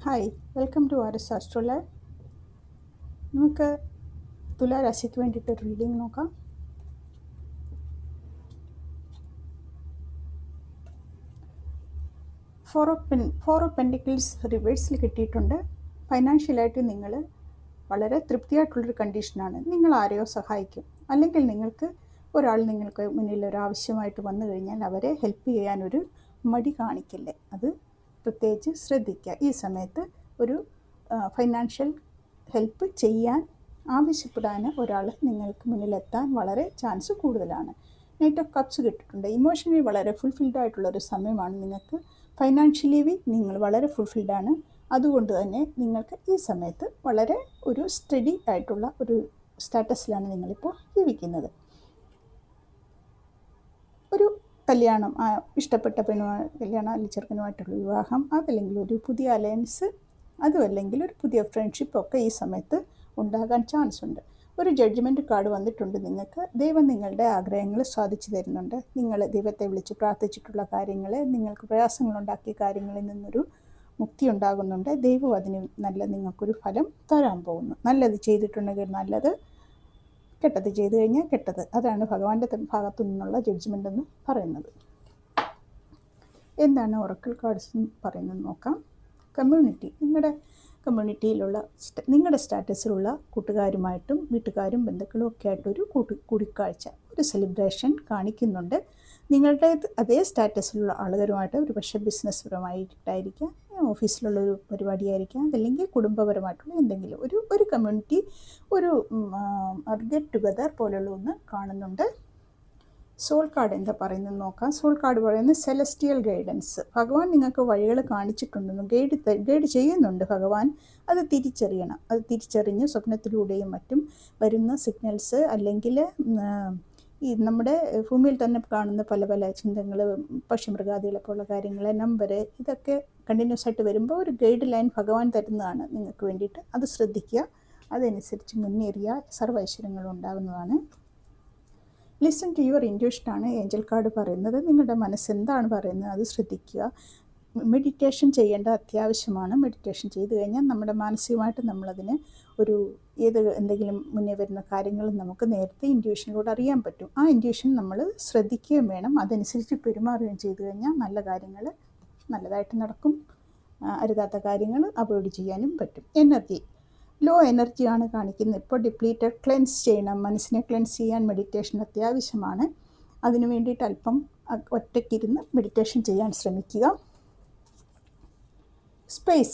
Hi, welcome to R S Astrolab. നമുക്ക് തുലാരാശിക്ക് വേണ്ടിയിട്ട് റീഡിങ് നോക്കാം. ഫോർ ഓഫ് പെൻഡിക്കിൾസ് റിവേഴ്സിൽ കിട്ടിയിട്ടുണ്ട്. ഫൈനാൻഷ്യലായിട്ട് നിങ്ങൾ വളരെ തൃപ്തിയായിട്ടുള്ളൊരു കണ്ടീഷനാണ്. നിങ്ങൾ ആരെയോ സഹായിക്കും, അല്ലെങ്കിൽ നിങ്ങൾക്ക് നിങ്ങൾക്ക് മുന്നിൽ ഒരു ആവശ്യമായിട്ട് വന്നു കഴിഞ്ഞാൽ അവരെ ഹെൽപ്പ് ചെയ്യാനൊരു മടി കാണിക്കില്ലേ. അത് പ്രത്യേകിച്ച് ശ്രദ്ധിക്കുക. ഈ സമയത്ത് ഒരു ഫൈനാൻഷ്യൽ ഹെൽപ്പ് ചെയ്യാൻ ആവശ്യപ്പെടാൻ ഒരാൾ നിങ്ങൾക്ക് മുന്നിലെത്താൻ വളരെ ചാൻസ് കൂടുതലാണ്. നൈറ്റ് ഓഫ് കപ്സ് കിട്ടിയിട്ടുണ്ട്. ഇമോഷണലി വളരെ ഫുൾഫിൽഡ് ആയിട്ടുള്ളൊരു സമയമാണ് നിങ്ങൾക്ക്. ഫൈനാൻഷ്യലി നിങ്ങൾ വളരെ ഫുൾഫിൽഡാണ്. അതുകൊണ്ട് തന്നെ നിങ്ങൾക്ക് ഈ സമയത്ത് വളരെ ഒരു സ്റ്റഡി ആയിട്ടുള്ള ഒരു സ്റ്റാറ്റസിലാണ് നിങ്ങളിപ്പോൾ ജീവിക്കുന്നത്. ഒരു കല്യാണം, ഇഷ്ടപ്പെട്ട കല്യാണം അല്ലെങ്കിൽ ചെറുക്കനുമായിട്ടുള്ള വിവാഹം, അതല്ലെങ്കിൽ ഒരു പുതിയ അലയൻസ്, അതുമല്ലെങ്കിൽ ഒരു പുതിയ ഫ്രണ്ട്ഷിപ്പൊക്കെ ഈ സമയത്ത് ഉണ്ടാകാൻ ചാൻസ് ഉണ്ട്. ഒരു ജഡ്ജ്മെൻറ്റ് കാർഡ് വന്നിട്ടുണ്ട്. നിങ്ങൾക്ക് ദൈവം നിങ്ങളുടെ ആഗ്രഹങ്ങൾ സാധിച്ചു തരുന്നുണ്ട്. നിങ്ങൾ ദൈവത്തെ വിളിച്ച് പ്രാർത്ഥിച്ചിട്ടുള്ള കാര്യങ്ങൾ, നിങ്ങൾക്ക് പ്രയാസങ്ങളുണ്ടാക്കിയ കാര്യങ്ങളിൽ നിന്നൊരു മുക്തി ഉണ്ടാകുന്നുണ്ട്. ദൈവം അതിന് നിങ്ങൾക്കൊരു ഫലം തരാൻ പോകുന്നു. നല്ലത് ചെയ്തിട്ടുണ്ടെങ്കിൽ നല്ലത്, കെട്ടത് ചെയ്തു കഴിഞ്ഞാൽ കെട്ടത്. അതാണ് ഭഗവാന്റെ ഭാഗത്തു നിന്നുള്ള ജഡ്ജ്മെൻ്റ് എന്ന് പറയുന്നത്. എന്താണ് ഒറക്കിൾ കാർഡ്സ് പറയുന്നത് നോക്കാം. കമ്മ്യൂണിറ്റി, നിങ്ങളുടെ കമ്മ്യൂണിറ്റിയിലുള്ള നിങ്ങളുടെ സ്റ്റാറ്റസിലുള്ള കൂട്ടുകാരുമായിട്ടും വീട്ടുകാരും ബന്ധുക്കളും ഒക്കെ ആയിട്ടൊരു കൂടിക്കാഴ്ച, ഒരു സെലിബ്രേഷൻ കാണിക്കുന്നുണ്ട്. നിങ്ങളുടെ അതേ സ്റ്റാറ്റസിലുള്ള ആളുകളുമായിട്ട് ഒരു പക്ഷേ ബിസിനസ് പരമായിട്ടായിരിക്കാം, ഓഫീസിലുള്ളൊരു പരിപാടിയായിരിക്കാം, അതല്ലെങ്കിൽ കുടുംബപരമായിട്ടുള്ള എന്തെങ്കിലും ഒരു കമ്മ്യൂണിറ്റി, ഒരു ഗെറ്റ് ടുഗദർ പോലുള്ള ഒന്ന് കാണുന്നുണ്ട്. സോൾ കാർഡ് എന്താ പറയുന്നത് നോക്കാം. സോൾ കാർഡ് പറയുന്നത് സെലസ്റ്റിയൽ ഗൈഡൻസ്. ഭഗവാൻ നിങ്ങൾക്ക് വഴികൾ കാണിച്ചിട്ടുണ്ടെന്നും ഗൈഡ് ചെയ്യുന്നുണ്ട് ഭഗവാൻ. അത് തിരിച്ചറിയണം. അത് തിരിച്ചറിഞ്ഞ് സ്വപ്നത്തിലൂടെയും മറ്റും വരുന്ന സിഗ്നൽസ്, അല്ലെങ്കിൽ ഈ നമ്മുടെ ഭൂമിയിൽ തന്നെ കാണുന്ന പല പല ചിന്തകൾ, പക്ഷിമൃഗാദികളെ പോലുള്ള കാര്യങ്ങൾ, നമ്പർ, ഇതൊക്കെ കണ്ടിന്യൂസ് ആയിട്ട് വരുമ്പോൾ ഒരു ഗൈഡ് ലൈൻ ഭഗവാൻ തരുന്നതാണ് നിങ്ങൾക്ക് വേണ്ടിയിട്ട്. അത് ശ്രദ്ധിക്കുക. അതനുസരിച്ച് മുന്നേറിയ സർവൈശ്വര്യങ്ങളും ഉണ്ടാകുന്നതാണ്. ലിസൺ ടു യുവർ ഇൻറ്റ്യൂഷനാണ് ഏഞ്ചൽ കാർഡ് പറയുന്നത്. നിങ്ങളുടെ മനസ്സെന്താണ് പറയുന്നത് അത് ശ്രദ്ധിക്കുക. മെഡിറ്റേഷൻ ചെയ്യേണ്ട അത്യാവശ്യമാണ്. മെഡിറ്റേഷൻ ചെയ്തു കഴിഞ്ഞാൽ നമ്മുടെ മാനസികമായിട്ട് നമ്മളതിന് എന്തെങ്കിലും മുന്നേ വരുന്ന കാര്യങ്ങൾ നമുക്ക് നേരത്തെ ഇൻറ്റ്യൂഷനിലൂടെ അറിയാൻ പറ്റും. ആ ഇൻറ്റ്യൂഷൻ നമ്മൾ ശ്രദ്ധിക്കുകയും വേണം. അതനുസരിച്ച് പെരുമാറുകയും ചെയ്തു കഴിഞ്ഞാൽ നല്ല കാര്യങ്ങൾ നല്ലതായിട്ട് നടക്കും. അരുതാത്ത കാര്യങ്ങൾ അവോയ്ഡ് ചെയ്യാനും പറ്റും. എനർജി, ലോ എനർജിയാണ് കാണിക്കുന്നത്. ഇപ്പോൾ ഡിപ്ലീറ്റഡ്, ക്ലെൻസ് ചെയ്യണം. മനസ്സിനെ ക്ലെൻസ് ചെയ്യാൻ മെഡിറ്റേഷൻ അത്യാവശ്യമാണ്. അതിനു വേണ്ടിയിട്ട് അല്പം ഒറ്റയ്ക്കിരുന്ന് മെഡിറ്റേഷൻ ചെയ്യാൻ ശ്രമിക്കുക. സ്പേസ്,